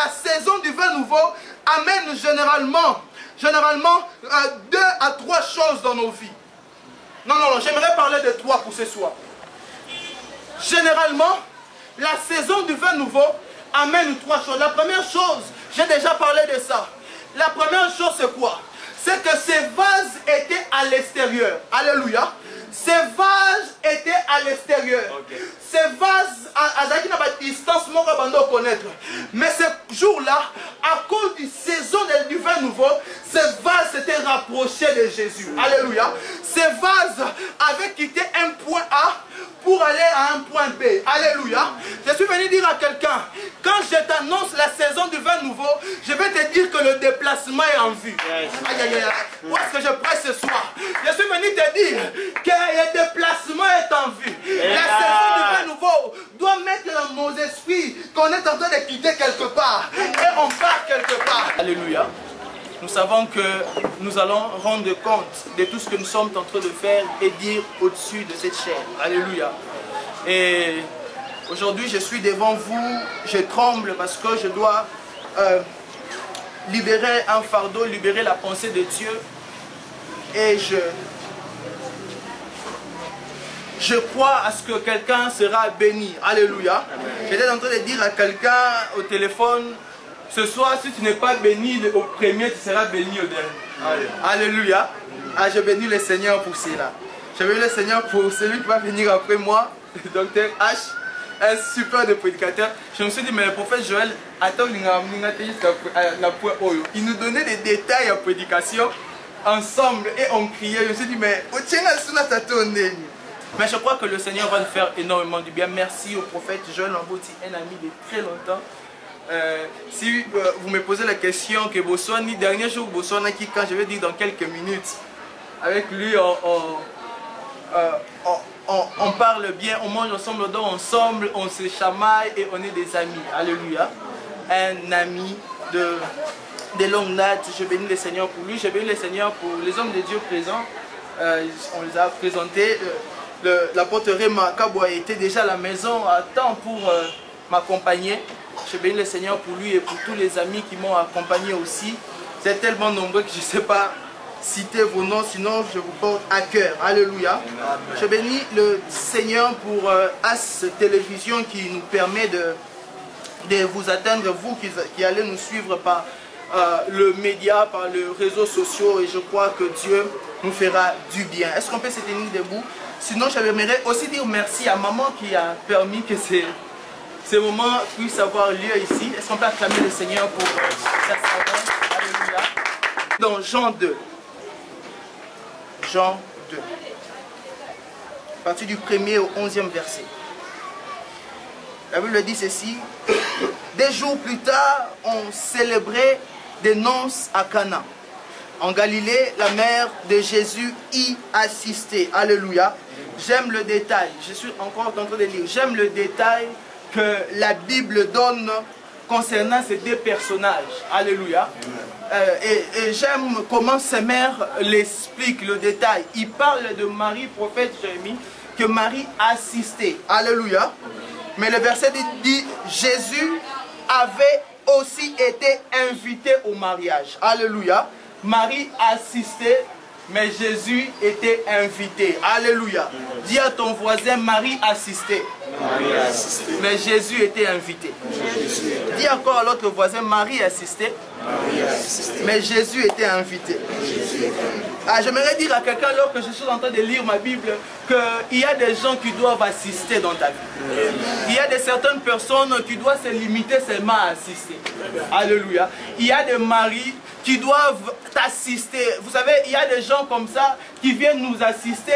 La saison du vin nouveau amène généralement 2 à 3 choses dans nos vies. Non, j'aimerais parler de 3 pour ce soir. Généralement, la saison du vin nouveau amène 3 choses. La première chose, j'ai déjà parlé de ça. La première chose, c'est quoi? C'est que ces vases étaient à l'extérieur. Alléluia. Ces vases étaient à l'extérieur. Okay. Ces vases, à la distance, moi, je vais connaître. Mais ce jour-là, à cause du saison du vin nouveau, ces vases s'étaient rapprochés de Jésus. Alléluia. Ces vases avaient quitté un point A pour aller à un point B. Alléluia. Je suis venu dire à quelqu'un, quand je t'annonce la saison du vin nouveau, je vais te dire que le déplacement est en vue. Aïe, aïe, aïe. Où est-ce que je prêche ce soir? Je suis venu te dire que le déplacement est en vue. La saison du vin nouveau doit mettre dans nos esprits qu'on est en train de quitter quelque part. Et on part quelque part. Alléluia. Nous savons que nous allons rendre compte de tout ce que nous sommes en train de faire et dire au-dessus de cette chair. Alléluia. Et aujourd'hui, je suis devant vous, je tremble parce que je dois libérer un fardeau, libérer la pensée de Dieu. Et je crois à ce que quelqu'un sera béni. Alléluia. J'étais en train de dire à quelqu'un au téléphone, ce soir, si tu n'es pas béni au premier, tu seras béni au dernier. Alléluia. Ah, je bénis le Seigneur pour cela. Je bénis le Seigneur pour celui qui va venir après moi, le docteur H, un super de prédicateur. Je me suis dit, mais le prophète Joël, attends, il nous donnait des détails en prédication ensemble et on criait. Je me suis dit, mais je crois que le Seigneur va nous faire énormément du bien. Merci au prophète Joël Amboti, un ami de très longtemps. Si vous me posez la question que Bossouani, dernier jour Bossouani, quand je vais dire dans quelques minutes, avec lui on parle bien, on mange ensemble, on dort ensemble, on se chamaille et on est des amis. Alléluia. Un ami de longue date. Je bénis le Seigneur pour lui, je bénis le Seigneur pour les hommes de Dieu présents. On les a présentés. L'apôtre Réma Kaboua était déjà à la maison à temps pour m'accompagner. Je bénis le Seigneur pour lui et pour tous les amis qui m'ont accompagné aussi. Vous êtes tellement nombreux que je ne sais pas citer vos noms, sinon je vous porte à cœur. Alléluia. Amen. Je bénis le Seigneur pour As Télévision qui nous permet de vous atteindre, vous qui allez nous suivre par le média, par les réseaux sociaux, et je crois que Dieu nous fera du bien. Est-ce qu'on peut se tenir debout? Sinon, j'aimerais aussi dire merci à maman qui a permis que ce moment puisse avoir lieu ici. Est-ce qu'on peut acclamer le Seigneur pour sa servante? Alléluia. Dans Jean 2. Jean 2. À partir du 1er au 11e verset. La Bible dit ceci. Des jours plus tard, on célébrait des noces à Cana. En Galilée, la mère de Jésus y assistait. Alléluia. J'aime le détail. Je suis encore en train de lire. J'aime le détail que la Bible donne concernant ces 2 personnages. Alléluia. Et j'aime comment sa mère l'explique, le détail. Il parle de Marie, prophète Jérémie, que Marie assistait. Alléluia. Mais le verset dit, Jésus avait aussi été invité au mariage. Alléluia. Marie assistait, mais Jésus était invité. Alléluia. Dis à ton voisin, Marie assistait. Marie assistait. Mais Jésus était invité. Dis encore à l'autre voisin, Marie assistait. Mais Jésus était invité. J'aimerais dire à quelqu'un, alors que je suis en train de lire ma Bible, qu'il y a des gens qui doivent assister dans ta vie. Il y a certaines personnes qui doivent se limiter seulement à assister. Alléluia. Il y a des maris qui doivent t'assister. Vous savez, il y a des gens comme ça qui viennent nous assister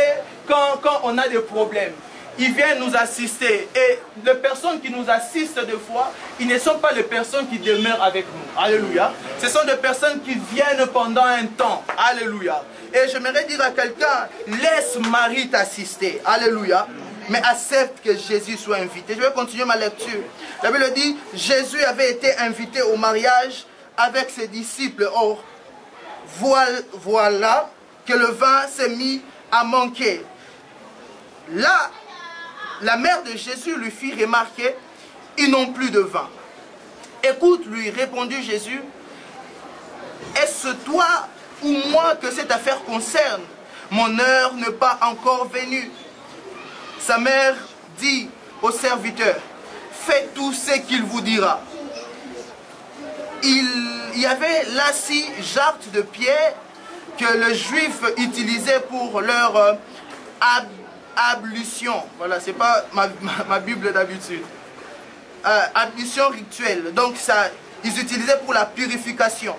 quand on a des problèmes. Ils viennent nous assister. Et les personnes qui nous assistent des fois, ils ne sont pas les personnes qui demeurent avec nous. Alléluia. Ce sont des personnes qui viennent pendant un temps. Alléluia. Et j'aimerais dire à quelqu'un, laisse Marie t'assister. Alléluia. Mais accepte que Jésus soit invité. Je vais continuer ma lecture. La Bible dit, Jésus avait été invité au mariage avec ses disciples. Or, voilà que le vin s'est mis à manquer. Là, la mère de Jésus lui fit remarquer, ils n'ont plus de vin. Écoute, lui répondit Jésus, est-ce toi ou moi que cette affaire concerne? Mon heure n'est pas encore venue. Sa mère dit au serviteur, faites tout ce qu'il vous dira. Il y avait là 6 jarres de pierre que les Juifs utilisaient pour leur ablution. Voilà, c'est pas ma Bible d'habitude. Ablution rituelle. Donc ça, ils utilisaient pour la purification.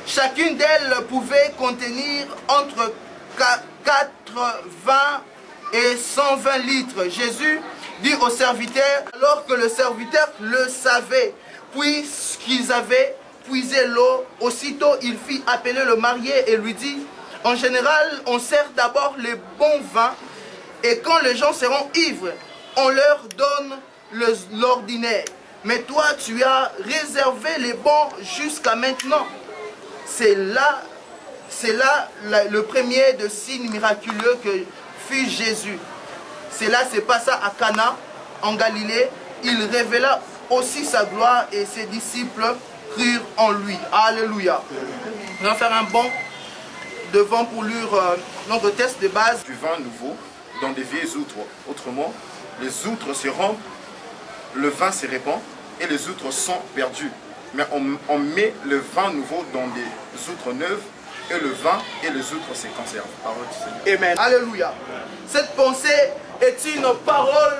Chacune d'elles pouvait contenir entre 80 et 120 litres. Jésus dit au serviteur, alors que le serviteur le savait, puisqu'ils avaient puisé l'eau, aussitôt il fit appeler le marié et lui dit, en général, on sert d'abord les bons vins, et quand les gens seront ivres, on leur donne l'ordinaire. Mais toi, tu as réservé les bons jusqu'à maintenant. C'est là le premier de signes miraculeux que fit Jésus. C'est là, c'est pas ça à Cana, en Galilée. Il révéla aussi sa gloire et ses disciples crurent en lui. Alléluia. On va faire un bond devant pour lire notre texte de base. Du vin nouveau dans des vieilles outres. Autrement, les outres se rompent, le vin se répand et les outres sont perdues. Mais on met le vin nouveau dans des outres neuves et le vin et les outres se conservent. Parole du Seigneur. Amen. Alléluia. Cette pensée est une parole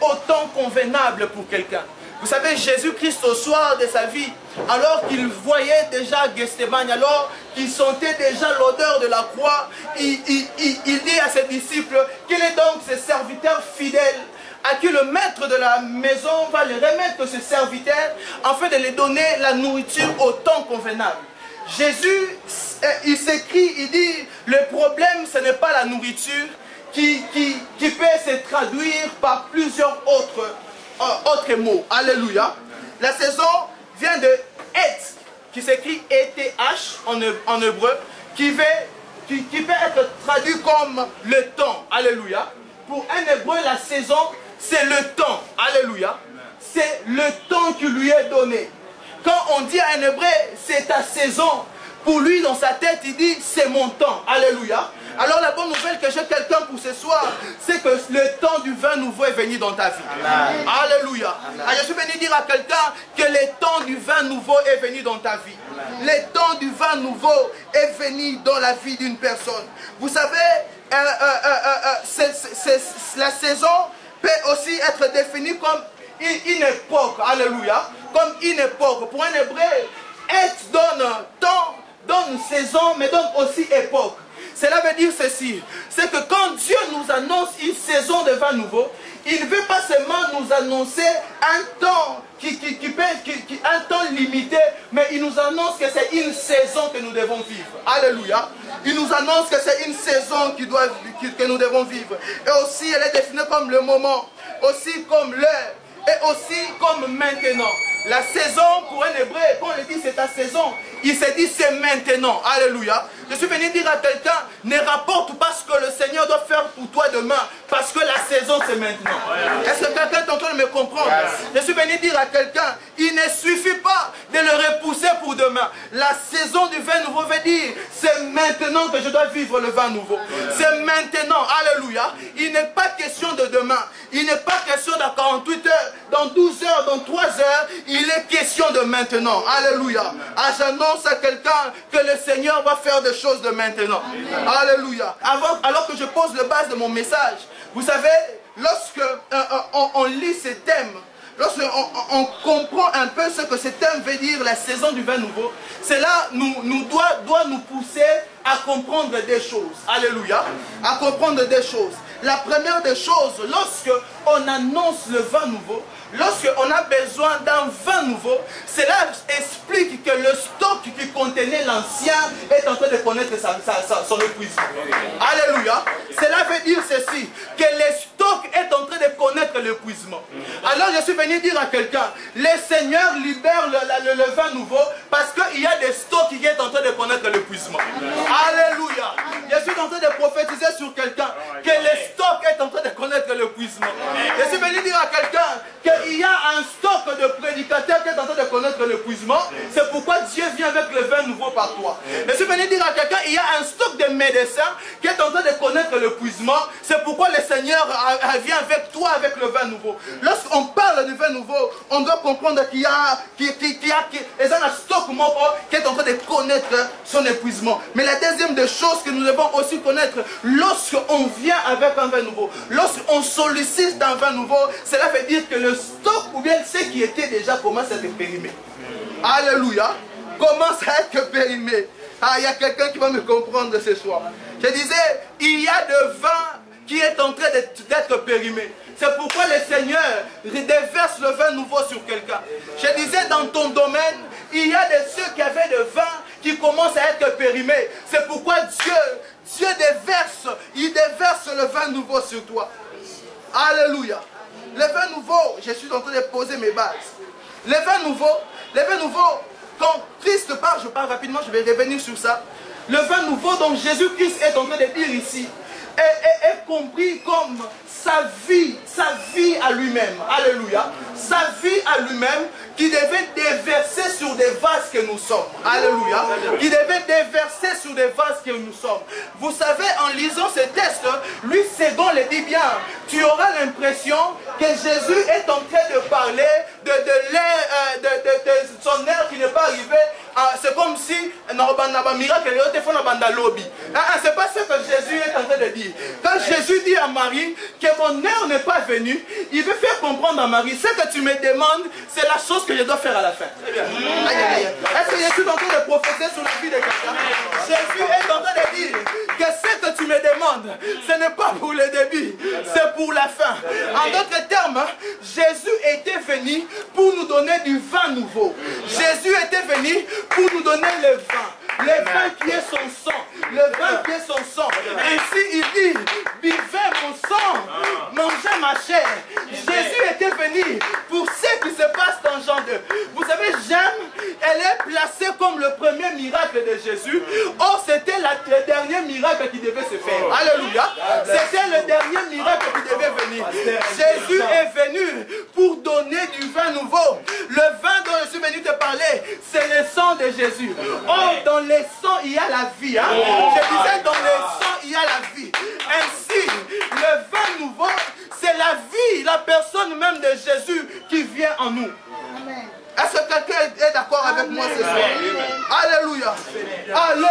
autant convenable pour quelqu'un. Vous savez, Jésus-Christ au soir de sa vie, alors qu'il voyait déjà Gethsémane, alors qu'il sentait déjà l'odeur de la croix, il dit à ses disciples, quel est donc ce serviteur fidèle à qui le maître de la maison va lui remettre ce serviteur afin de lui donner la nourriture au temps convenable. Jésus, il s'écrit, il dit, le problème ce n'est pas la nourriture qui peut se traduire par plusieurs autres mots. Alléluia. La saison vient de et, qui s'écrit E-T-H en hébreu, qui peut être traduit comme le temps. Alléluia. Pour un hébreu, la saison, c'est le temps. Alléluia. C'est le temps qui lui est donné. Quand on dit à un hébreu, c'est ta saison, pour lui, dans sa tête, il dit, c'est mon temps. Alléluia. Alors la bonne nouvelle que j'ai quelqu'un pour ce soir, c'est que le temps du vin nouveau est venu dans ta vie. Amen. Alléluia. Alors, je suis venu dire à quelqu'un que le temps du vin nouveau est venu dans ta vie. Amen. Le temps du vin nouveau est venu dans la vie d'une personne. Vous savez, la saison peut aussi être définie comme une époque. Alléluia. Comme une époque. Pour un hébreu, être donne temps, donne saison, mais donne aussi époque. Cela veut dire ceci, c'est que quand Dieu nous annonce une saison de vin nouveau, il ne veut pas seulement nous annoncer un temps un temps limité, mais il nous annonce que c'est une saison que nous devons vivre. Alléluia. Il nous annonce que c'est une saison que nous devons vivre. Et aussi, elle est définie comme le moment, aussi comme l'heure, et aussi comme maintenant. La saison, pour un hébreu, quand on dit c'est ta saison, il se dit c'est maintenant. Alléluia. Je suis venu dire à quelqu'un, ne rapporte pas ce que le Seigneur doit faire pour toi demain, parce que la saison c'est maintenant. Est-ce que quelqu'un est en train de me comprendre? Je suis venu dire à quelqu'un, il ne suffit pas de le repousser pour demain. La saison du vin nouveau veut dire, c'est maintenant que je dois vivre le vin nouveau. C'est maintenant. Alléluia. Il n'est pas question de demain. Il n'est pas question dans 48 heures, dans 12 heures, dans 3 heures. Il est question de maintenant. Alléluia. Ah, j'annonce à quelqu'un que le Seigneur va faire des choses de maintenant. Alléluia. Alors que je pose le base de mon message, vous savez, lorsque on lit ces thèmes, lorsqu'on comprend un peu ce que ce thème veut dire, la saison du vin nouveau, cela doit nous pousser à comprendre des choses. Alléluia. À comprendre des choses. La première des choses, lorsqu'on annonce le vin nouveau, lorsqu'on a besoin d'un vin nouveau, cela explique que le stock qui contenait l'ancien est en train de connaître son épuisement. Alléluia. Cela veut dire ceci, que le stock est en train de connaître l'épuisement. Alors je suis venu dire à quelqu'un, le Seigneur libère le vin nouveau parce qu'il y a des stocks qui sont en train de connaître l'épuisement. Alléluia. Je suis en train de prophétiser sur quelqu'un que le stock est en train de connaître l'épuisement. Je suis venu dire à quelqu'un qu'il y a un stock de prédicateurs qui est en train épuisement. C'est pourquoi Dieu vient avec le vin nouveau par toi. Je suis venu dire à quelqu'un, il y a un stock de médecins qui est en train de connaître l'épuisement. C'est pourquoi le Seigneur vient avec toi avec le vin nouveau. Lorsqu'on parle du vin nouveau, on doit comprendre qu'il y a un stock qui est en train de connaître son épuisement. Mais la deuxième des choses que nous devons aussi connaître, lorsqu'on vient avec un vin nouveau, lorsqu'on sollicite un vin nouveau, cela veut dire que le stock ou bien ce qui était déjà commence à être périmé. Alléluia. Commence à être périmé. Ah, il y a quelqu'un qui va me comprendre ce soir. Je disais, il y a de vin qui est en train d'être périmé. C'est pourquoi le Seigneur déverse le vin nouveau sur quelqu'un. Je disais, dans ton domaine, il y a de ceux qui avaient de vin qui commencent à être périmés. C'est pourquoi Dieu déverse, il déverse le vin nouveau sur toi. Alléluia. Le vin nouveau, je suis en train de poser mes bases. Le vin nouveau, quand Christ parle, je parle rapidement, je vais revenir sur ça. Le vin nouveau dont Jésus-Christ est en train de dire ici, est compris comme sa vie à lui-même. Alléluia. Sa vie à lui-même qui devait déverser sur des vases que nous sommes. Alléluia. Qui devait déverser sur des vases que nous sommes. Vous savez, en lisant ce texte, lui, Second le dit bien, tu auras l'impression que Jésus est en train de parler de son heure qui n'est pas arrivée. C'est comme si c'est pas ce que Jésus est en train de dire. Quand Jésus dit à Marie que mon heure n'est pas venue, il veut faire comprendre à Marie, ce que tu me demandes, c'est la chose que je dois faire à la fin. Est-ce que je suis en train de prophétiser sur la vie de quelqu'un? Jésus est en train de dire que ce que tu me demandes, ce n'est pas pour le début, c'est pour la fin. En d'autres termes, Jésus était venu pour nous donner du vin nouveau. Jésus était venu pour nous donner le vin. Le vin qui est son sang. Le vin qui est son sang. Ainsi il dit, buvez mon sang, mangez ma chair. Jésus était venu pour ce qui se passe dans Jean 2. Vous savez, Jeanne, elle est placée comme le premier miracle de Jésus. Or, c'était le dernier miracle qui devait se faire. Alléluia. C'était le dernier miracle qui devait venir. Jésus est venu pour donner du vin nouveau. Le vin dont je suis venu te parler, c'est le sang de Jésus. Or, dans le sang, il y a la vie. Hein? Je disais, dans le sang, il y a la vie. Ainsi, le vin nouveau, c'est la vie, la personne même de Jésus qui vient en nous. Amen. Est-ce que quelqu'un est d'accord avec moi ce soir? Alléluia. Ah, le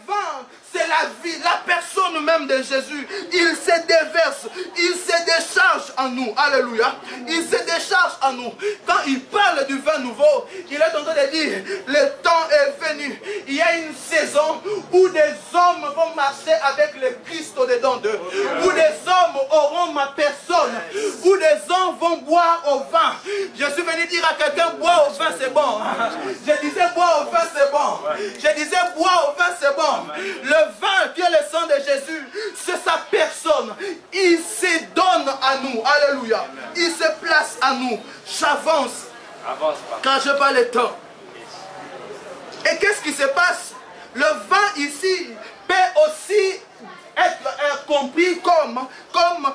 vin, c'est la vie, la personne même de Jésus. Il se déverse, il se décharge en nous. Alléluia. Il se décharge en nous. Quand il parle du vin nouveau, il est en train de dire, le temps est venu. Il y a une saison où des hommes vont marcher avec le Christ au-dedans d'eux. Où des hommes auront ma personne. Où des hommes vont boire au vin. Je suis venu dire à quelqu'un, boire au vin c'est bon. Je disais, boire au vin c'est bon. Je disais, boire au vin c'est bon. Le vin qui est le sang de Jésus, c'est sa personne. Il se donne à nous. Alléluia. Il se place à nous. J'avance. Quand je parle le temps. Et qu'est-ce qui se passe? Le vin ici peut aussi être compris comme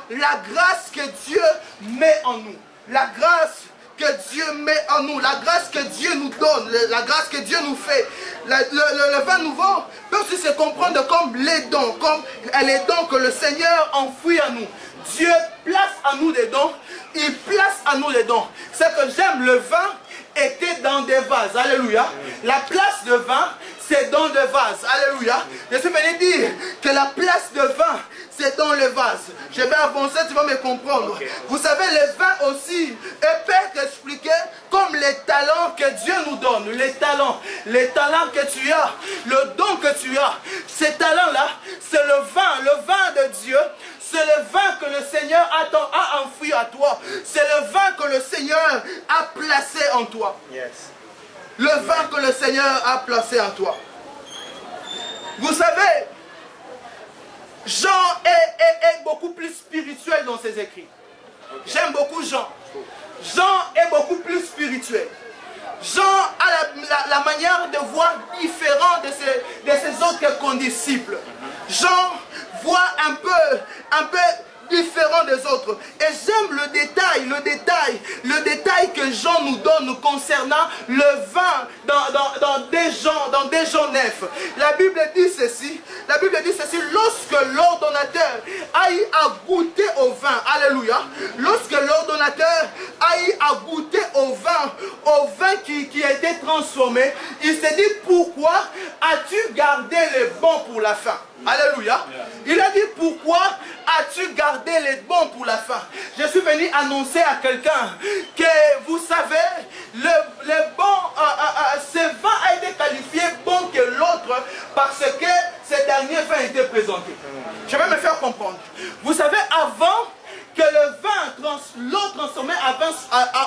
la grâce que Dieu met en nous. La grâce que Dieu met en nous, la grâce que Dieu nous donne, la grâce que Dieu nous fait. Le vin nouveau peut aussi se comprendre comme les dons, comme les dons que le Seigneur enfouit en nous. Dieu place en nous des dons, il place en nous des dons. Ce que j'aime, le vin était dans des vases. Alléluia. La place de vin, c'est dans des vases. Alléluia. Je suis venu dire que la place de vin, c'est dans le vase. Je vais avancer, tu vas me comprendre. Okay. Vous savez, le vin aussi peut être expliqué comme les talents que Dieu nous donne. Les talents que tu as, le don que tu as. Ces talents-là, c'est le vin de Dieu. C'est le vin que le Seigneur a enfoui à toi. C'est le vin que le Seigneur a placé en toi. Yes. Le vin que le Seigneur a placé en toi. Vous savez, Jean est beaucoup plus spirituel dans ses écrits. J'aime beaucoup Jean. Jean est beaucoup plus spirituel. Jean a la manière de voir différente de ses autres condisciples. Jean voit un peu différent des autres. Et j'aime le détail que Jean nous donne concernant le vin dans des gens neufs. La Bible dit ceci, lorsque l'ordonnateur aille à goûter au vin, alléluia, lorsque l'ordonnateur aille à goûter au vin qui a été transformé, il s'est dit, pourquoi as-tu gardé les bons pour la fin? Alléluia. Il a dit, pourquoi as-tu gardé les bons pour la fin? Je suis venu annoncer à quelqu'un que, vous savez, ce vin a été qualifié bon que l'autre parce que ce dernier vin a été présenté. Je vais me faire comprendre. Vous savez, avant que l'eau transformée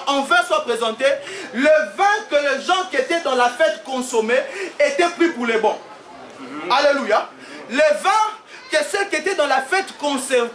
en vin soit présenté, le vin que les gens qui étaient dans la fête consommaient était pris pour les bons. Alléluia. Le vin que ceux qui étaient dans la fête conservés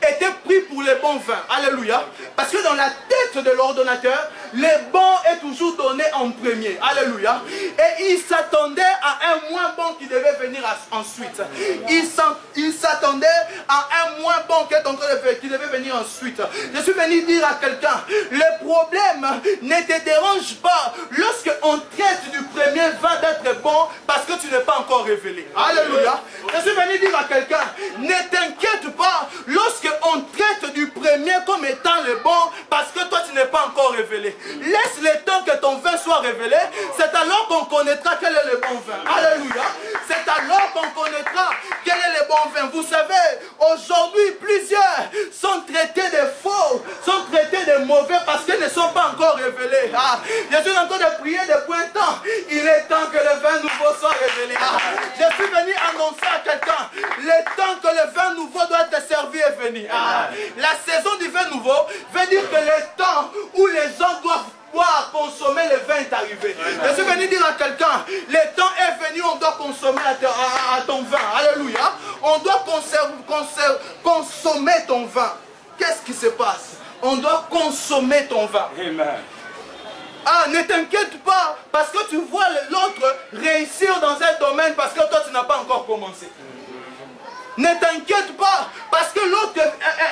étaient pris pour les bons vins. Alléluia. Parce que dans la tête de l'ordonnateur, les bons est toujours donné en premier. Alléluia. Et il s'attendait à un moins bon qui devait venir ensuite. Il s'attendait à un moins bon qui devait venir ensuite. Je suis venu dire à quelqu'un, le problème ne te dérange pas lorsque on traite du premier vin d'être bon parce que tu n'es pas encore révélé. Alléluia. Je suis venu dire à quelqu'un, ne t'inquiète pas lorsque on traite du premier comme étant le bon parce que toi tu n'es pas encore révélé. Laisse le temps que ton vin soit révélé, c'est alors qu'on connaîtra quel est le bon vin. Alléluia. C'est alors qu'on connaîtra quel est le bon vin. Vous savez, aujourd'hui plusieurs sont traités de faux, sont traités de mauvais parce qu'ils ne sont pas encore révélés. Je suis en train de prier depuis un temps. Il est temps que le vin nouveau soit révélé. Je suis venu annoncer à quelqu'un, le temps que le vin nouveau doit être servi est venu. La saison du vin nouveau veut dire que le temps où les gens doivent consommer le vin est arrivé. Je suis venu dire à quelqu'un, le temps est venu, on doit consommer à ton vin. Alléluia. On doit consommer ton vin. Qu'est-ce qui se passe? On doit consommer ton vin. Amen. Ne t'inquiète pas, parce que tu vois l'autre réussir dans un domaine parce que toi tu n'as pas encore commencé. Ne t'inquiète pas, parce que l'autre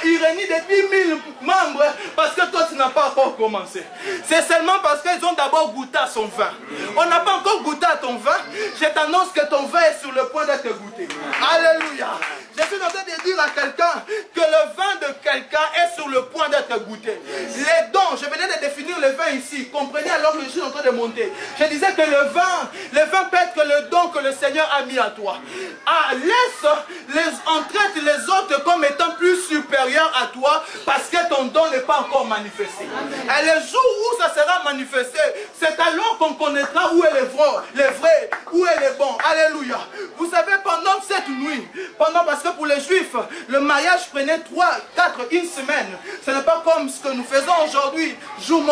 il réunit des 10 000 membres, parce que toi tu n'as pas encore commencé. C'est seulement parce qu'ils ont d'abord goûté à son vin. On n'a pas encore goûté à ton vin, je t'annonce que ton vin est sur le point d'être goûté. Alléluia. Je suis en train de dire à quelqu'un que le vin de quelqu'un est sur le point d'être goûté. Les dons, je venais de définir le vin ici. Comprenez alors que je suis en train de monter. Je disais que le vin peut être le don que le Seigneur a mis à toi. On traite les autres comme étant plus supérieurs à toi parce que ton don n'est pas encore manifesté. Et le jour où ça sera manifesté, c'est alors qu'on connaîtra où est le vrai, où est le bon. Alléluia. Vous savez, pendant cette nuit, parce que pour les Juifs, le mariage prenait 3, 4, une semaine. Ce n'est pas comme ce que nous faisons aujourd'hui. Jour,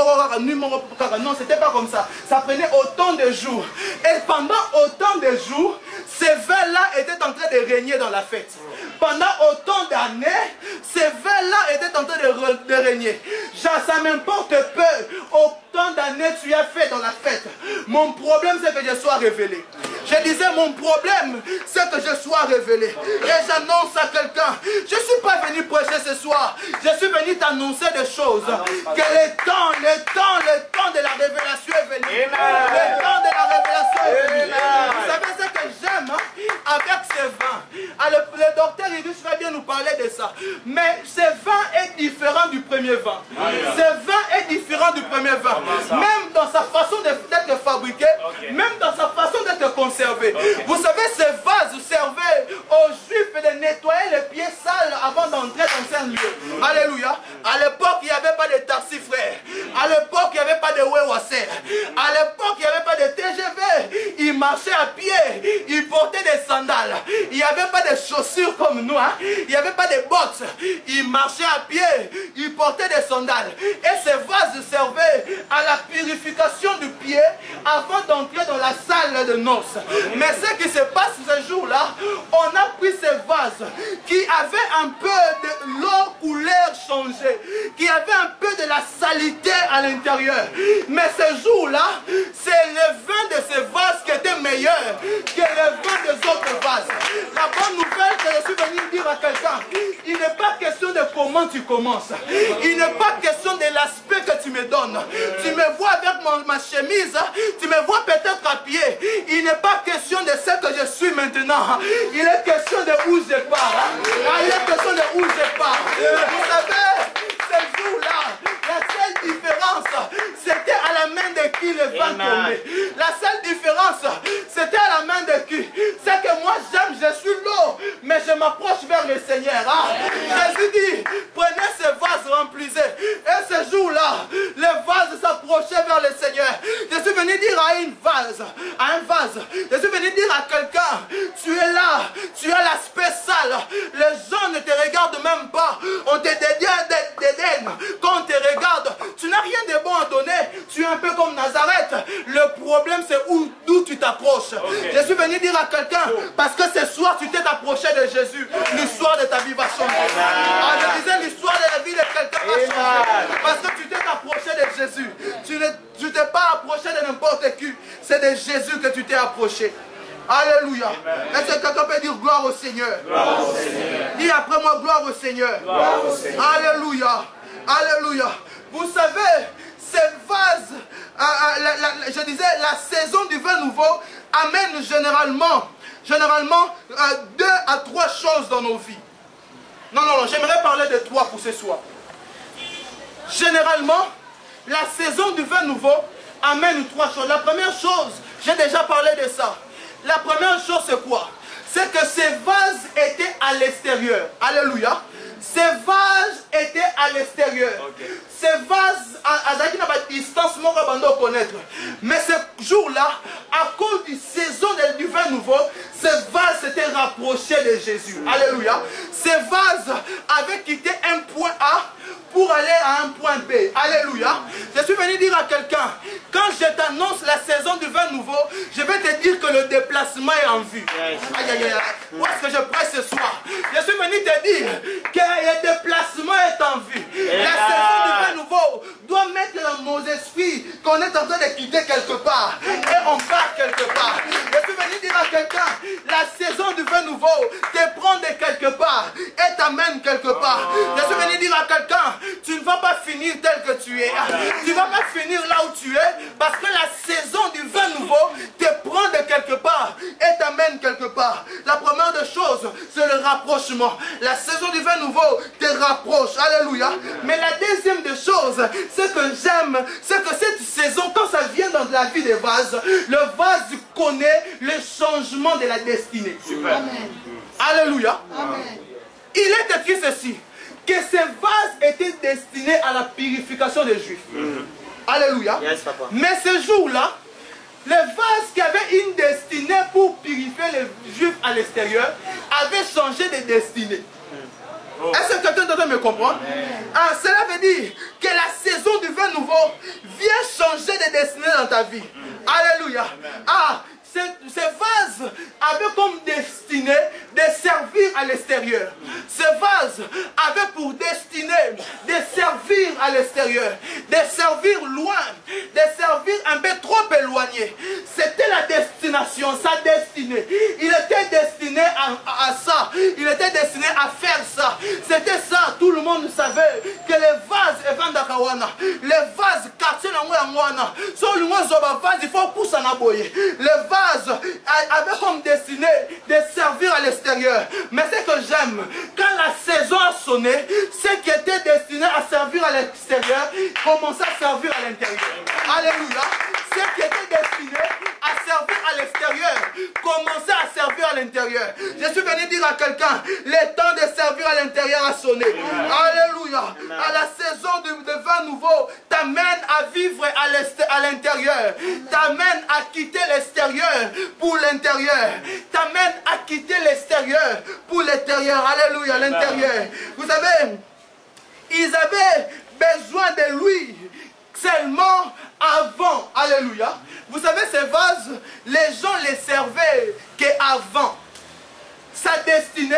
nuit, non, c'était pas comme ça. Ça prenait autant de jours. Et pendant autant de jours, ces vins-là étaient en train de régner dans la fête. Pendant autant d'années, ces vins-là étaient en train de régner. Ça m'importe peu. Autant d'années tu as fait dans la fête. Mon problème, c'est que je sois révélé. Je disais, mon problème, c'est que je sois révélé. Et j'annonce à quelqu'un, je ne suis pas venu prêcher ce soir. Je suis venu t'annoncer des choses. Que le temps de la révélation est venu. Le temps de la révélation est venu. Vous savez ce que j'aime avec ce vin. Le docteur Iris va bien nous parler de ça. Mais ce vin est différent du premier vin. Ce vin est différent du premier vin. Même dans sa façon d'être fabriqué, même dans sa façon d'être conservé. Vous savez, ce vase servait aux Juifs de nettoyer les pieds sales avant d'entrer dans un lieu. Alléluia. À l'époque, il n'y avait pas de taxi, frère. À l'époque, il n'y avait pas de Wewasser. À l'époque, il n'y avait pas de TGV. Ils marchaient à pied. Ils portaient des sandales. Il n'y avait pas de chaussures comme nous. Il n'y avait pas de bottes. Ils marchaient à pied. Ils portaient des sandales. Et ce vase servait à la purification du pied avant d'entrer dans la salle de noces. Mais ce qui se passe ce jour-là, on a pris ce vase qui avait un peu de l'eau couleur changée, qui avait un peu de la saleté à l'intérieur. Mais ce jour-là, c'est le vin vin de ce vase qui était meilleur que le vin des autres vases. La bonne nouvelle que je suis venu dire à quelqu'un, il n'est pas question de comment tu commences. Il n'est pas question de l'aspect que tu me donnes. Tu me vois avec ma chemise, tu me vois peut-être à pied. Il n'est pas question de ce que je suis maintenant. Il est question de où je pars. Il est question de où je pars. Vous savez, ce jour-là, la seule différence, c'était à la main de qui le vent tombait. La seule différence, c'était à la main de qui. C'est que moi j'aime, je suis l'eau, mais je m'approche vers le Seigneur. Jésus dit, prenez ce vase, remplissez. Et ce jour-là, le vase s'approchait vers le Seigneur. Je suis venu dire à un vase, je suis venu dire à quelqu'un, tu es là, tu as l'aspect sale. Les gens ne te regardent même pas. On te dédaigne. Quand on te regarde, tu n'as rien de bon à donner. Tu es un peu comme Nazareth. Le problème, c'est d'où tu t'approches. Okay. Je suis venu dire à quelqu'un, parce que ce soir, tu t'es approché de Jésus. L'histoire de ta vie va changer. Je disais, l'histoire de la vie de quelqu'un va changer. Parce que tu t'es approché de Jésus. Tu ne t'es pas approché de n'importe qui. C'est de Jésus que tu t'es approché. Alléluia. Est-ce que quelqu'un peut dire gloire au Seigneur? Gloire au Seigneur. Dis après moi gloire au Seigneur. Gloire au Seigneur. Alléluia. Alléluia. Vous savez, ces vases, je disais, la saison du vin nouveau amène généralement 2 à 3 choses dans nos vies. Non, j'aimerais parler de 3 pour ce soir. Généralement, la saison du vin nouveau amène 3 choses. La première chose, j'ai déjà parlé de ça. La première chose, c'est quoi? C'est que ces vases étaient à l'extérieur. Alléluia. Ces vases étaient à l'extérieur. Okay. Ces vases, à la distance, on va connaître. Mais ce jour-là, à cause du saison du vin nouveau, ces vases s'étaient rapprochés de Jésus. Alléluia. Ces vases avaient quitté un point A pour aller à un point B. Alléluia. Je suis venu dire à quelqu'un, quand je t'annonce la saison du vin nouveau, je vais te dire que le déplacement est en vue. Aïe, aïe, aïe. Où est-ce que je prêche ce soir? Je suis venu te dire que le déplacement est en vue. La saison du vin nouveau doit mettre dans nos esprits qu'on est en train de quitter quelque part. Et on part quelque part. Je suis venu dire à quelqu'un, la saison du vin nouveau te prend de quelque part et t'amène quelque part. Je suis venu dire à quelqu'un, tu ne vas pas finir tel que tu es. Tu ne vas pas finir là où tu es parce que la saison du vin nouveau te prend de quelque part et t'amène quelque part. La première des choses, c'est le rapprochement. La saison du vin nouveau te rapproche. Alléluia. Mais la deuxième des choses, c'est que j'aime, c'est que cette saison, quand ça vient dans la vie des vases, le vase connaît le changement de la destinée. Super. Amen. Alléluia. Amen. Il est écrit ceci, que ces vases étaient destinés à la purification des Juifs. Alléluia. Yes, mais ce jour-là, les vases qui avaient une destinée pour purifier les Juifs à l'extérieur avaient changé de destinée. Est-ce que quelqu'un doit me comprendre? Cela veut dire que la saison du vin nouveau vient changer de destinée dans ta vie. Alléluia. Ces vases avaient comme destinée de servir à l'extérieur. Ces vases avaient pour destinée de servir à l'extérieur, de servir loin, de servir un peu trop éloigné. C'était la destination, sa destinée. Il était destiné à ça. Il était destiné à faire ça. C'était ça. Tout le monde savait que les vases evandakawana, les vases quartier n'angwana, sont le moins vase, il faut pousser en aboyer. Les vases avait comme destinée de servir à l'extérieur. Mais ce que j'aime, quand la saison a sonné, ceux qui étaient destinés à servir à l'extérieur commençaient à servir à l'intérieur. Alléluia. Ceux qui étaient destinés à servir à l'extérieur commençaient à servir à l'intérieur. Je suis venu dire à quelqu'un, le temps de servir à l'intérieur a sonné. Alléluia. À la saison de vin nouveau t'amène à vivre à l'intérieur. T'amène à quitter l'extérieur pour l'intérieur. T'amène à quitter l'extérieur pour l'intérieur. Alléluia, l'intérieur. Vous savez, ils avaient besoin de lui seulement avant. Alléluia. Vous savez, ces vases, les gens les servaient qu'avant. Sa destinée,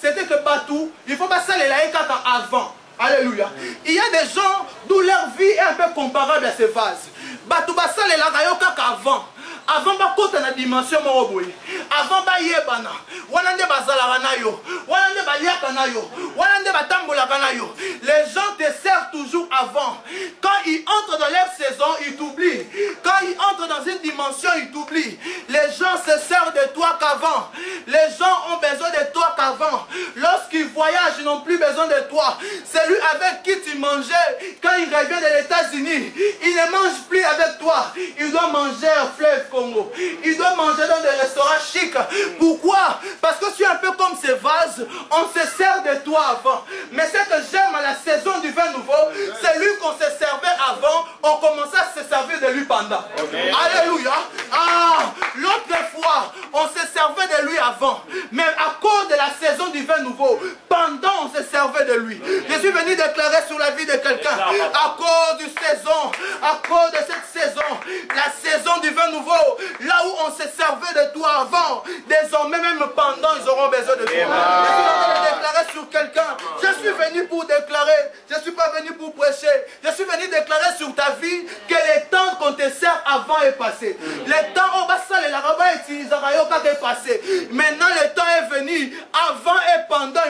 c'était que Batou, il faut passer les laïcs avant. Alléluia. Il y a des gens dont leur vie est un peu comparable à ces vases. Batou Bassa les laïcs avant. avant bakota na dimension moko boye, avant bayebana, wana nde bazalaka na yo, wana nde baliaka na yo, wana nde batambolaka na yo. Les gens te servent toujours avant. Quand ils entrent dans leur saison, ils t'oublient. Quand ils entrent dans une dimension, ils t'oublient. Les gens se servent de toi qu'avant. Les gens ont besoin de toi qu'avant. Lorsqu'ils voyagent, ils n'ont plus besoin de toi. Celui avec qui tu mangeais, quand il revient des États-Unis, il ne mange plus avec toi. Il doit manger au fleuve Congo. Il doit manger dans des restaurants chics. Pourquoi? Parce que tu es un peu comme ces vases. On se sert de toi avant. Mais ce que j'aime à la saison du vin nouveau, c'est lui qu'on se servait avant. On commençait à se servir de lui pendant. Alléluia. L'autre fois, on se servait de lui avant. Mais à cause de la saison du vin nouveau, pendant on se servait de lui. Je suis venu déclarer sur la vie de quelqu'un. À cause du saison, à cause de cette saison, la saison du vin nouveau, là où on se servait de toi avant, désormais même pendant, ils auront besoin de toi. Je suis en train de déclarer sur quelqu'un. Je suis venu pour déclarer. Je ne suis pas venu pour prêcher. Je suis venu déclarer sur ta vie que le temps qu'on te sert avant est passé. Le temps on va saler la rabat et est passé. Maintenant le temps est venu. Avant et pendant,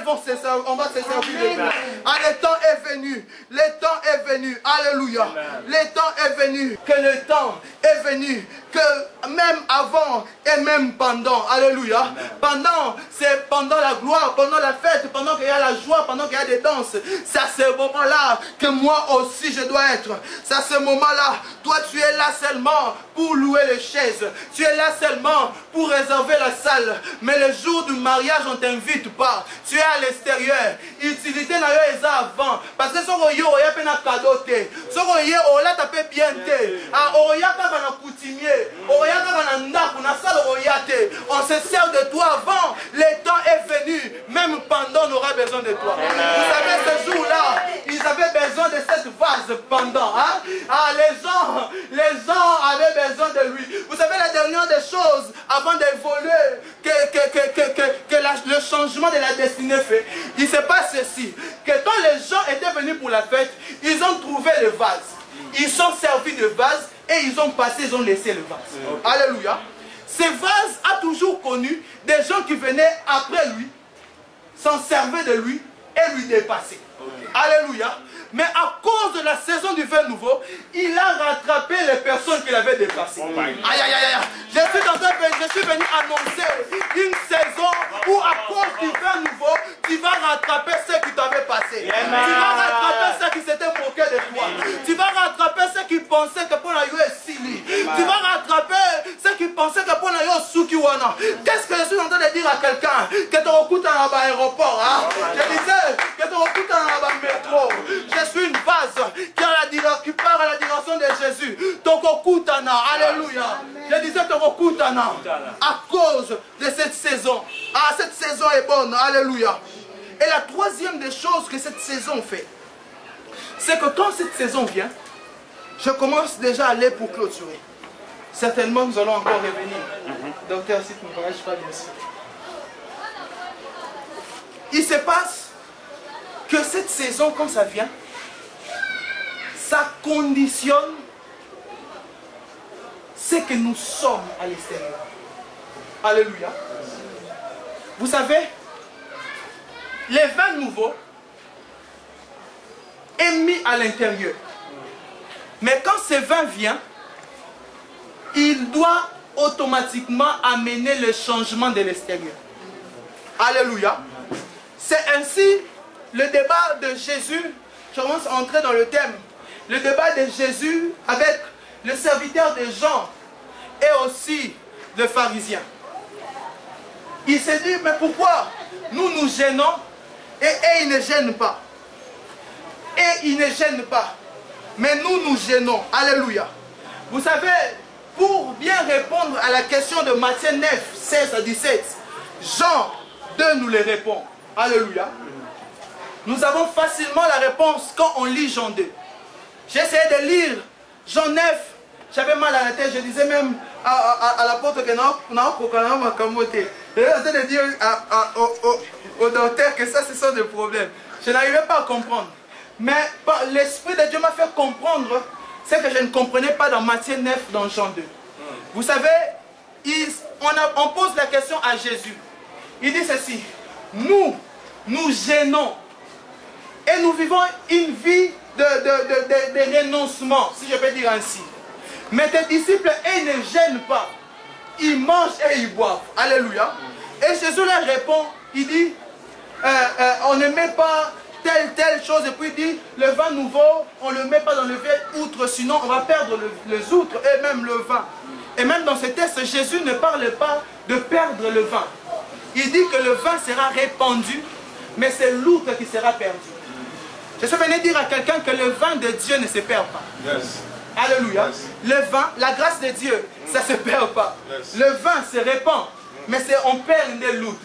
on va se servir de lui. Le temps est venu. Le temps est venu. Alléluia. Le temps est venu. Que le temps est venu. Que même avant et même pendant. Alléluia. Pendant, c'est pendant la gloire, pendant la fête, pendant qu'il y a la joie, pendant qu'il y a des danses. C'est à ce moment-là que moi aussi je dois être. C'est à ce moment-là. Toi tu es là seulement pour louer les chaises. Tu es là seulement pour réserver la salle. Mais le jour du mariage on ne t'invite pas. Tu es à l'extérieur. Utilité n'a eu avant. Parce que si on y a un cadeau, si on y a on tapé bien té. On y a un coutumier. On se sert de toi avant. Le temps est venu. Même pendant, on aura besoin de toi. Vous savez, ce jour-là, ils avaient besoin de cette vase pendant. Les gens avaient besoin de lui. Vous savez, la dernière des choses, avant d'évoluer, que le changement de la destinée fait, il se passe ceci. Que quand les gens étaient venus pour la fête, ils ont trouvé le vase. Ils sont servis de vase. Et ils ont passé, ils ont laissé le vase. Alléluia. Ce vase a toujours connu des gens qui venaient après lui, s'en servaient de lui et lui dépasser. Alléluia. Mais à cause de la saison du vin nouveau, il a rattrapé les personnes qu'il avait dépassées. Aïe, aïe, aïe, aïe. Je suis venu annoncer une saison où à cause du vin nouveau, tu vas rattraper ceux qui t'avaient passé. Tu vas rattraper ceux qui s'étaient moqués de toi. Tu vas rattraper ceux qui pensaient que pour la yo est sili. Tu vas rattraper ceux qui pensaient que pour la yo sukiwana. Qu'est-ce que je suis en train de dire à quelqu'un? Que tu recoutes dans l'aéroport. Je disais que tu recoutes dans le métro. Je suis une vase qui part à la direction de Jésus. Tokokutana, alléluia. Je disais Tokokutana à cause de cette saison. Cette saison est bonne, alléluia. Et la troisième des choses que cette saison fait, c'est que quand cette saison vient, je commence déjà à aller pour clôturer. Certainement nous allons encore revenir. Docteur, si tu ne me voyages pas bien sûr. Il se passe que cette saison, quand ça vient, ça conditionne ce que nous sommes à l'extérieur. Alléluia. Vous savez, les vins nouveaux est mis à l'intérieur. Mais quand ce vin vient, il doit automatiquement amener le changement de l'extérieur. Alléluia. C'est ainsi le débat de Jésus. Je commence à entrer dans le thème. Le débat de Jésus avec le serviteur de Jean et aussi le pharisien. Il s'est dit, mais pourquoi nous nous gênons et ils ne gênent pas? Et ils ne gênent pas. Mais nous nous gênons. Alléluia. Vous savez, pour bien répondre à la question de Matthieu 9, 16 à 17, Jean 2 nous les répond. Alléluia. Nous avons facilement la réponse quand on lit Jean 2. J'ai essayé de lire Jean 9. J'avais mal à la tête. Je disais même à l'apôtre que nous avons camoté. J'étais en train de dire au docteur que ça, ce sont des problèmes. Je n'arrivais pas à comprendre. Mais l'Esprit de Dieu m'a fait comprendre ce que je ne comprenais pas dans Matthieu 9, dans Jean 2. Vous savez, on pose la question à Jésus. Il dit ceci, nous gênons et nous vivons une vie de renoncement, si je peux dire ainsi. Mais tes disciples, ils ne gênent pas. Ils mangent et ils boivent. Alléluia. Et Jésus leur répond, il dit, on ne met pas telle chose, et puis il dit, le vin nouveau, on ne le met pas dans le vieil outre, sinon on va perdre les outres et même le vin. Et même dans ce texte, Jésus ne parle pas de perdre le vin. Il dit que le vin sera répandu, mais c'est l'outre qui sera perdu. Jésus venait dire à quelqu'un que le vin de Dieu ne se perd pas. Yes. Alléluia. Yes. Le vin, la grâce de Dieu, ça ne se perd pas. Yes. Le vin se répand, mais on perd une l'outre.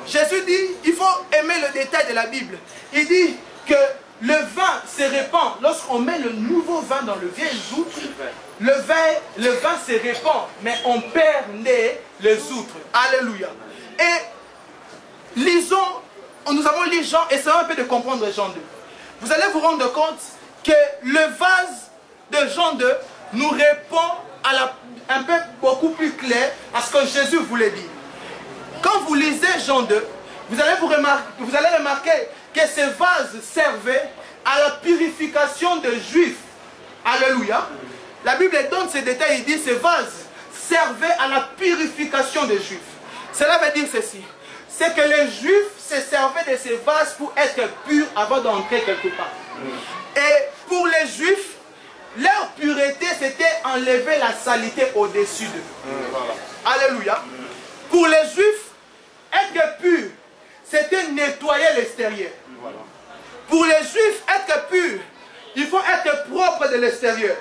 Jésus dit, il faut aimer le détail de la Bible. Il dit que le vin se répand. Lorsqu'on met le nouveau vin dans le vieil outre, le vin se répand, mais on perd les outres. Alléluia. Et lisons, nous avons lu Jean, et c'est un peu de comprendre Jean 2. Vous allez vous rendre compte que le vase de Jean 2 nous répond un peu beaucoup plus clair à ce que Jésus voulait dire. Quand vous lisez Jean 2, vous allez remarquer que ce vase servait à la purification des Juifs. Alléluia. La Bible donne ces détails, il dit ce vase servait à la purification des Juifs. Cela veut dire ceci. C'est que les Juifs se servaient de ces vases pour être purs avant d'entrer quelque part. Et pour les Juifs, leur pureté, c'était enlever la saleté au-dessus d'eux. Alléluia. Pour les Juifs, être pur, c'était nettoyer l'extérieur. Pour les Juifs, être pur, il faut être propre de l'extérieur.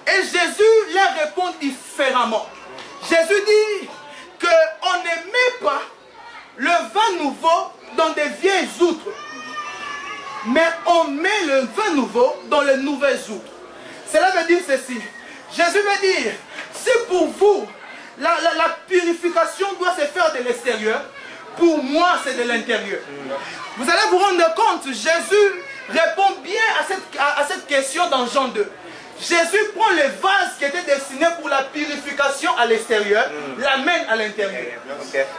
Et Jésus leur répond différemment. Jésus dit qu'on ne met pas le vin nouveau dans des vieilles outres, mais on met le vin nouveau dans les nouvelles outres. Cela veut dire ceci. Jésus veut dire, si pour vous, la purification doit se faire de l'extérieur, pour moi c'est de l'intérieur. Vous allez vous rendre compte, Jésus répond bien à cette question dans Jean 2. Jésus prend le vase qui était destiné pour la purification à l'extérieur, l'amène à l'intérieur.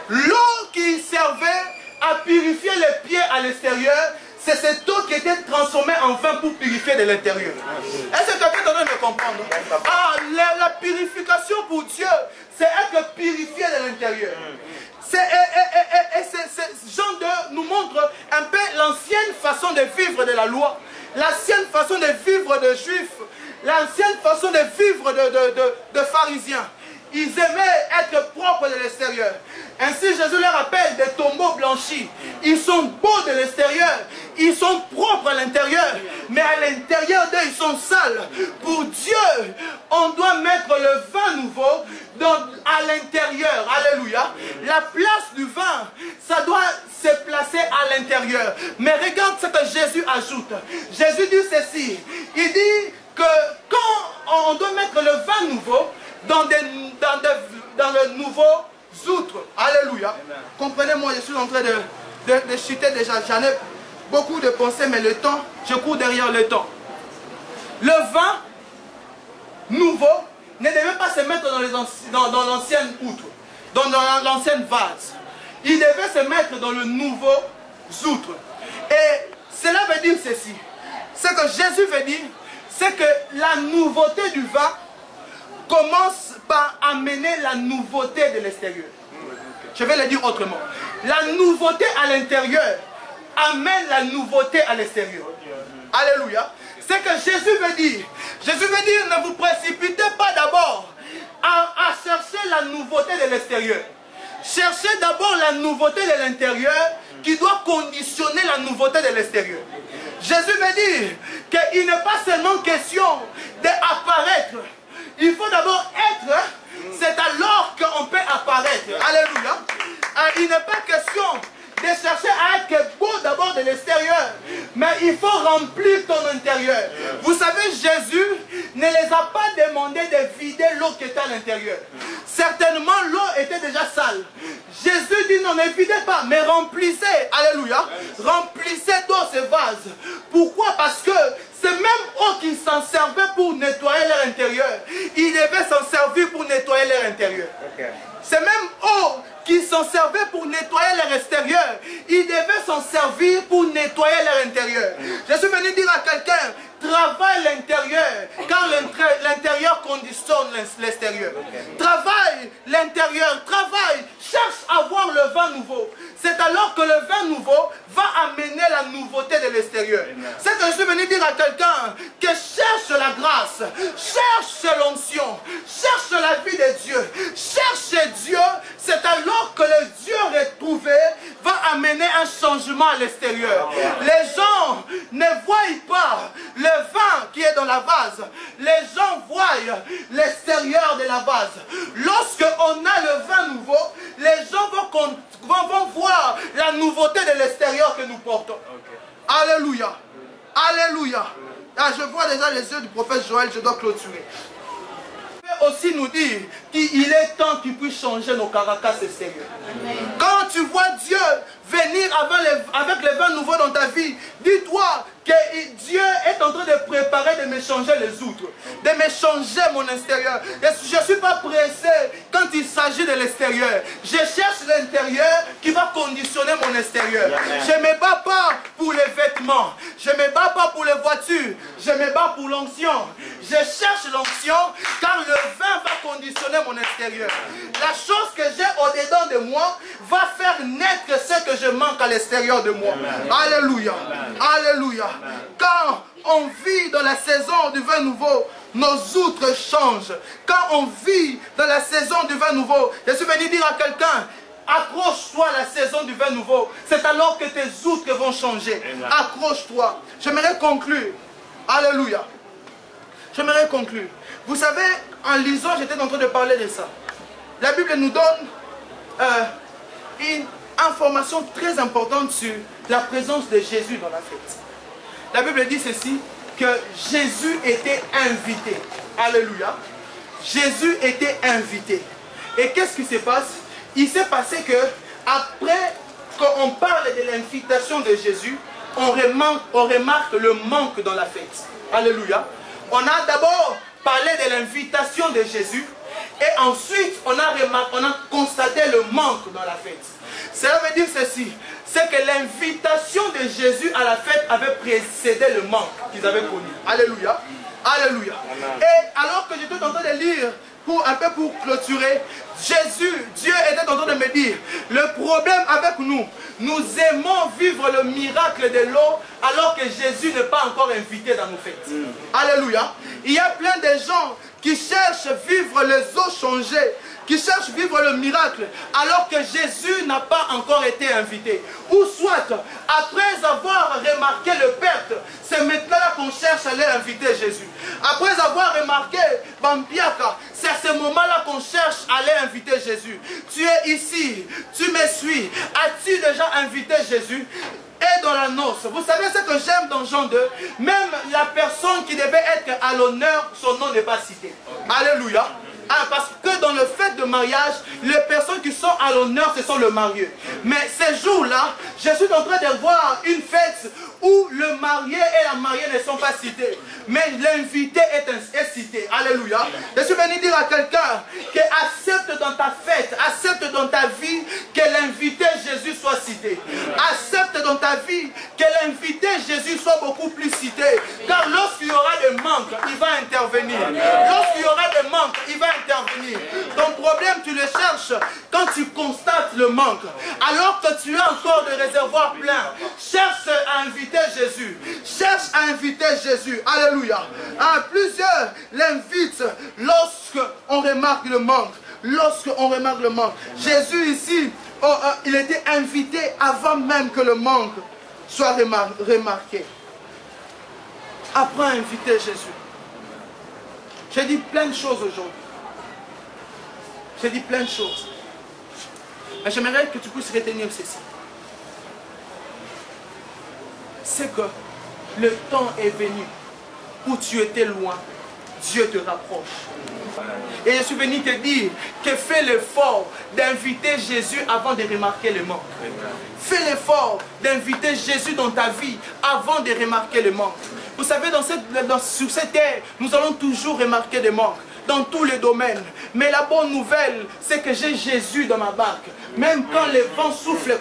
L'eau qui servait à purifier les pieds à l'extérieur, c'est cette eau qui était transformée en vin pour purifier de l'intérieur. Est-ce que quelqu'un est en train de comprendre? Ah, la purification pour Dieu, c'est être purifié de l'intérieur. Jean 2 nous montre un peu l'ancienne façon de vivre de la loi, l'ancienne façon de vivre de juifs, l'ancienne façon de vivre de pharisiens. Ils aimaient être propres de l'extérieur. Ainsi Jésus leur appelle des tombeaux blanchis. Ils sont beaux de l'extérieur, ils sont propres à l'intérieur, mais à l'intérieur d'eux ils sont sales. Pour Dieu, on doit mettre le vin nouveau à l'intérieur. Alléluia. La place du vin, ça doit se placer à l'intérieur. Mais regarde ce que Jésus ajoute. Jésus dit ceci. Il dit que quand on doit mettre le vin nouveau dans le nouveau outre. Alléluia. Comprenez-moi, je suis en train de chuter déjà. J'en ai beaucoup de pensées, mais le temps, je cours derrière le temps. Le vin nouveau ne devait pas se mettre dans l'ancienne outre, dans l'ancienne vase. Il devait se mettre dans le nouveau outre. Et cela veut dire ceci. Ce que Jésus veut dire, c'est que la nouveauté du vin commence par amener la nouveauté de l'extérieur. Je vais le dire autrement. La nouveauté à l'intérieur amène la nouveauté à l'extérieur. Alléluia. C'est que Jésus veut dire. Jésus veut dire, ne vous précipitez pas d'abord à chercher la nouveauté de l'extérieur. Cherchez d'abord la nouveauté de l'intérieur qui doit conditionner la nouveauté de l'extérieur. Jésus veut dire qu'il n'est pas seulement question d'apparaître. Il faut d'abord être, c'est alors qu'on peut apparaître. Alléluia. Il n'est pas question de chercher à être beau d'abord de l'extérieur, mais il faut remplir ton intérieur. Vous savez, Jésus ne les a pas demandé de vider l'eau qui était à l'intérieur. Certainement, l'eau était déjà sale. Jésus dit non, ne videz pas, mais remplissez. Alléluia. Remplissez d'eau ce vase. Pourquoi? Parce que C'est même eux qui s'en servaient pour nettoyer leur intérieur. Ils devaient s'en servir pour nettoyer leur intérieur. C'est même eux qui s'en servaient pour nettoyer leur extérieur. Ils devaient s'en servir pour nettoyer leur intérieur. Je suis venu dire à quelqu'un, travaille l'intérieur, car l'intérieur conditionne l'extérieur. Travaille l'intérieur, travaille, cherche à voir le vin nouveau. C'est alors que le vin nouveau va amener la nouveauté de l'extérieur. C'est que je suis venu dire à quelqu'un que cherche la grâce, cherche l'onction, cherche la vie de Dieu, cherche Dieu. C'est alors que le Dieu retrouvé va amener un changement à l'extérieur. Les gens ne voient pas le vin qui est dans la vase. Les gens voient l'extérieur de la vase. Lorsque on a le vin nouveau, les gens vont voir la nouveauté de l'extérieur que nous portons. Alléluia. Alléluia. Ah, je vois déjà les yeux du prophète Joël, je dois clôturer. Aussi nous dire qu'il est temps qu'il puisse changer nos caractères extérieurs. Quand tu vois Dieu venir avec les vins nouveaux dans ta vie, dis-toi que Dieu est en train de préparer de me changer les outres, de me changer mon extérieur. Je ne suis pas pressé quand il s'agit de l'extérieur. Je cherche l'intérieur qui va conditionner mon extérieur. Je ne me bats pas pour les vêtements, je ne me bats pas pour les voitures, je me bats pour l'onction. Je cherche l'onction car le vin va conditionner mon extérieur. La chose que j'ai au-dedans de moi va faire naître ce que je manque à l'extérieur de moi. Alléluia. Alléluia. Quand on vit dans la saison du vin nouveau, nos outres changent. Quand on vit dans la saison du vin nouveau, je suis venu dire à quelqu'un, accroche-toi à la saison du vin nouveau. C'est alors que tes outres vont changer. Accroche-toi. J'aimerais conclure. Alléluia. J'aimerais conclure. Vous savez, en lisant, j'étais en train de parler de ça. La Bible nous donne une information très importante sur la présence de Jésus dans la fête. La Bible dit ceci, que Jésus était invité. Alléluia. Jésus était invité. Et qu'est-ce qui se passe? Il s'est passé que, après qu'on parle de l'invitation de Jésus, on remarque le manque dans la fête. Alléluia. On a d'abord parlé de l'invitation de Jésus et ensuite on a constaté le manque dans la fête. Cela veut dire ceci, c'est que l'invitation de Jésus à la fête avait précédé le manque qu'ils avaient connu. Alléluia. Alléluia. Et alors que j'étais en train de lire, un peu pour clôturer, Dieu était en train de me dire, le problème avec nous, nous aimons vivre le miracle de l'eau alors que Jésus n'est pas encore invité dans nos fêtes. Alléluia. Il y a plein de gens qui cherchent à vivre les eaux changées, qui cherchent à vivre le miracle alors que Jésus n'a pas encore été invité. Ou soit, après avoir remarqué le perte, c'est maintenant qu'on cherche à aller inviter Jésus. Après avoir remarqué Bambiaka, c'est à ce moment-là qu'on cherche à aller inviter Jésus. Tu es ici, tu me suis. As-tu déjà invité Jésus? Et dans la noce, vous savez ce que j'aime dans Jean 2, même la personne qui devait être à l'honneur, son nom n'est pas cité. Alléluia. Ah, parce que dans le fait de mariage, les personnes qui sont à l'honneur, ce sont le marié. Mais ces jours-là, je suis en train de voir une fête où le marié et la mariée ne sont pas cités. Mais l'invité est cité. Alléluia. Je suis venu dire à quelqu'un que accepte dans ta fête, accepte dans ta vie que l'invité Jésus soit cité. Accepte dans ta vie que l'invité Jésus soit beaucoup plus cité. Car lorsqu'il y aura des manques, il va intervenir. Lorsqu'il y aura des manques, il va intervenir. Ton problème, tu le cherches quand tu constates le manque. Alors que tu as encore des réservoirs pleins, cherche à inviter Jésus. Cherche à inviter Jésus. Alléluia. Plusieurs l'invitent lorsqu'on remarque le manque. Lorsqu'on remarque le manque. Jésus ici, il était invité avant même que le manque soit remarqué. Apprends à inviter Jésus. J'ai dit plein de choses aujourd'hui. J'ai dit plein de choses. Mais j'aimerais que tu puisses retenir ceci. C'est que le temps est venu où tu étais loin. Dieu te rapproche. Et je suis venu te dire que fais l'effort d'inviter Jésus avant de remarquer le manque. Fais l'effort d'inviter Jésus dans ta vie avant de remarquer le manque. Vous savez, sur cette terre, nous allons toujours remarquer des manques dans tous les domaines. Mais la bonne nouvelle, c'est que j'ai Jésus dans ma barque. Même quand les vents soufflent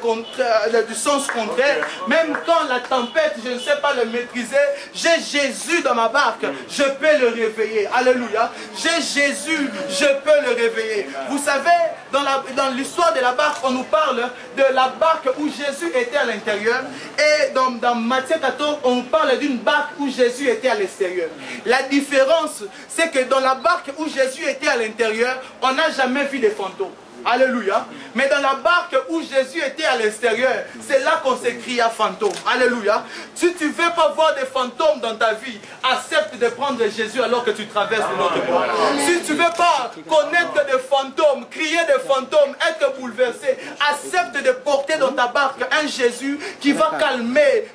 du sens contraire, même quand la tempête, je ne sais pas le maîtriser, j'ai Jésus dans ma barque, je peux le réveiller. Alléluia. J'ai Jésus, je peux le réveiller. Vous savez, dans l'histoire de la barque, on nous parle de la barque où Jésus était à l'intérieur. Et dans Matthieu 14, on nous parle d'une barque où Jésus était à l'extérieur. La différence, c'est que dans la barque où Jésus était à l'intérieur, on n'a jamais vu des fantômes. Alléluia. Mais dans la barque où Jésus était à l'extérieur, c'est là qu'on s'écrit à fantôme. Alléluia. Si tu ne veux pas voir des fantômes dans ta vie, accepte de prendre Jésus alors que tu traverses notre monde. Si tu ne veux pas connaître des fantômes, crier des fantômes, être bouleversé, accepte de porter dans ta barque un Jésus qui va calmer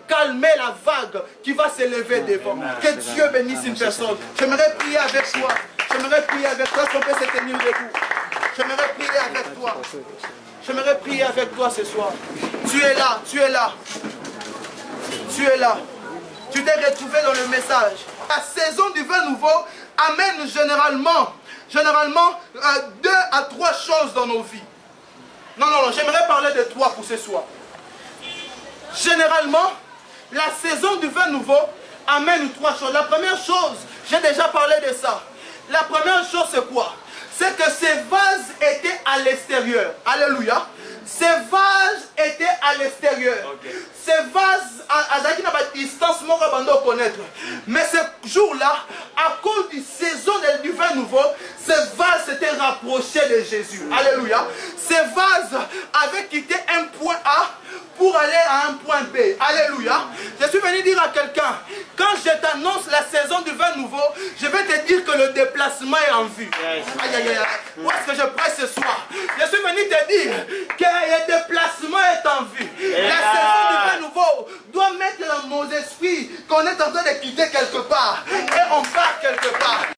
la vague qui va s'élever devant. Que Dieu bénisse une personne. J'aimerais prier avec toi. J'aimerais prier avec toi. Est-ce qu'on peut se tenir debout? J'aimerais prier avec toi. J'aimerais prier avec toi ce soir. Tu es là, tu es là. Tu es là. Tu t'es retrouvé dans le message. La saison du vin nouveau amène généralement 2 à 3 choses dans nos vies. Non, j'aimerais parler de 3 pour ce soir. Généralement, la saison du vin nouveau amène 3 choses. La première chose, j'ai déjà parlé de ça. La première chose, c'est quoi? C'est que ces vases étaient à l'extérieur. Alléluia. Ces vases étaient à l'extérieur. Okay. Ces vases, à la distance, moi, je vais connaître. Mais ce jour-là, à cause du saison du vin nouveau, ces vases s'étaient rapprochés de Jésus. Alléluia. Ces vases avaient quitté un point A pour aller à un point B. Alléluia. Je suis venu dire à quelqu'un, quand je t'annonce la saison du vin nouveau, je vais te dire que le déplacement est en vue. Aïe, aïe, aïe. Où est-ce que je prêche ce soir? Je suis venu te dire que le déplacement est en vue. La saison du vin nouveau doit mettre dans nos esprits qu'on est en train de quitter quelque part. Et on part quelque part.